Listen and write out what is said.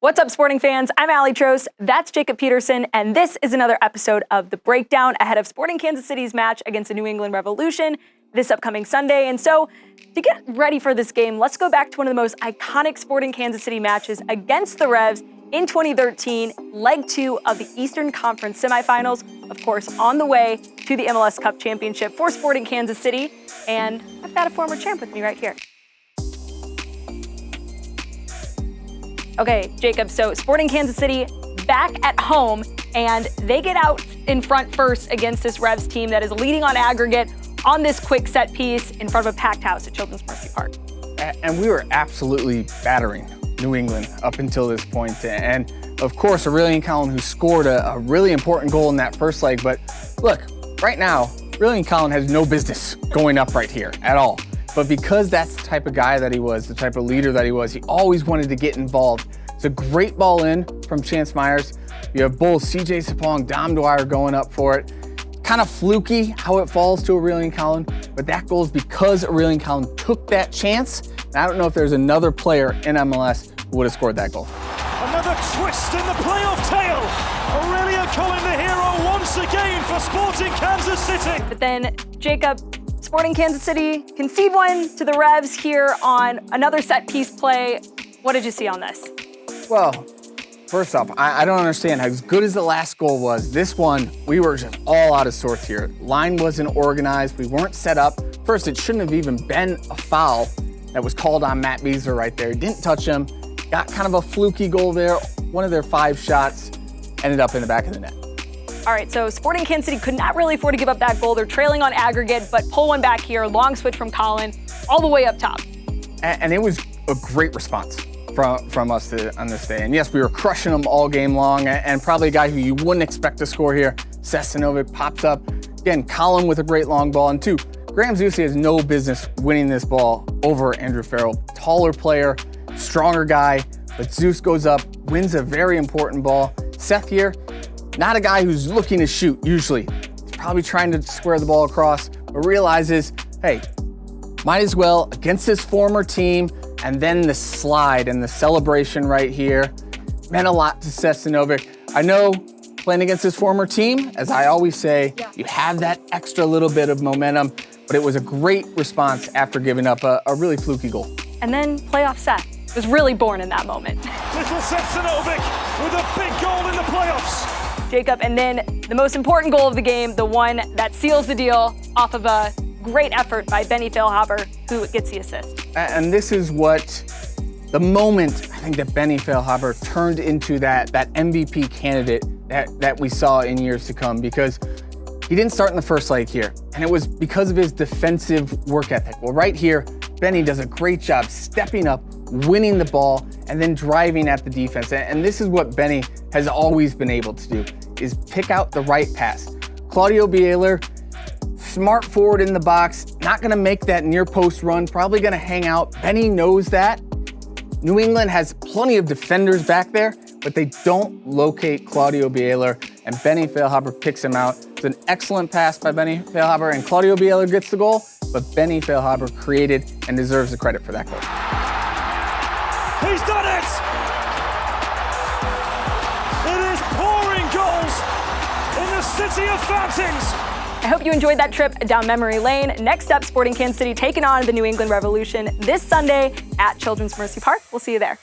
What's up, sporting fans? I'm Trost, that's Jacob Peterson, and this is another episode of The Breakdown ahead of Sporting Kansas City's match against the New England Revolution this upcoming Sunday. And so, to get ready for this game, let's go back to one of the most iconic Sporting Kansas City matches against the Revs in 2013, Leg 2 of the Eastern Conference Semifinals, of course, on the way to the MLS Cup Championship for Sporting Kansas City. And I've got a former champ with me right here. Okay, Jacob, so Sporting Kansas City back at home, and they get out in front first against this Revs team that is leading on aggregate on this quick set piece in front of a packed house at Children's Mercy Park. And we were absolutely battering New England up until this point. And of course, Aurelian Collin, who scored a really important goal in that first leg. But look, right now, Aurelian Collin has no business going up right here at all. But because that's the type of guy that he was, the type of leader that he was, he always wanted to get involved. It's a great ball in from Chance Myers. You have both CJ Sapong, Dom Dwyer going up for it. Kind of fluky how it falls to Aurelian Collin, but that goal is because Aurelian Collin took that chance. And I don't know if there's another player in MLS who would have scored that goal. Another twist in the playoff tale. Aurelian Collin the hero once again for Sporting Kansas City. But then, Jacob, Sporting Kansas City concede one to the Revs here on another set piece play. What did you see on this? Well, first off, I don't understand. As good as the last goal was, this one, we were just all out of sorts here. Line wasn't organized. We weren't set up. First, it shouldn't have even been a foul that was called on Matt Beazer right there. Didn't touch him. Got kind of a fluky goal there. One of their 5 shots ended up in the back of the net. All right, so Sporting Kansas City could not really afford to give up that goal. They're trailing on aggregate, but pull one back here. Long switch from Collin all the way up top. And it was a great response from us on this day. And yes, we were crushing them all game long, and probably a guy who you wouldn't expect to score here. Sestanovic pops up. Again, Collin with a great long ball. And 2, Graham Zusi has no business winning this ball over Andrew Farrell. Taller player, stronger guy, but Zeus goes up, wins a very important ball. Seth here, not a guy who's looking to shoot usually. He's probably trying to square the ball across, but realizes, hey, might as well against his former team. And then the slide and the celebration right here meant a lot to Sestanovic. I know playing against his former team, as I always say, you have that extra little bit of momentum, but it was a great response after giving up a really fluky goal. And then playoff Seth was really born in that moment. Little Sestanovic with a big goal in the playoffs. Jacob, and then the most important goal of the game, the one that seals the deal off of a great effort by Benny Feilhaber, who gets the assist. And this is what the moment I think that Benny Feilhaber turned into that MVP candidate that we saw in years to come, because he didn't start in the first leg here, and it was because of his defensive work ethic. Well, right here, Benny does a great job stepping up, winning the ball, and then driving at the defense. And this is what Benny has always been able to do, is pick out the right pass. Claudio Bieler, smart forward in the box, not going to make that near post run, probably going to hang out. Benny knows that. New England has plenty of defenders back there, but they don't locate Claudio Bieler, and Benny Feilhaber picks him out. It's an excellent pass by Benny Feilhaber, and Claudio Bieler gets the goal, but Benny Feilhaber created and deserves the credit for that goal. He's done it! It is pouring goals in the City of Fountains. I hope you enjoyed that trip down memory lane. Next up, Sporting Kansas City taking on the New England Revolution this Sunday at Children's Mercy Park. We'll see you there.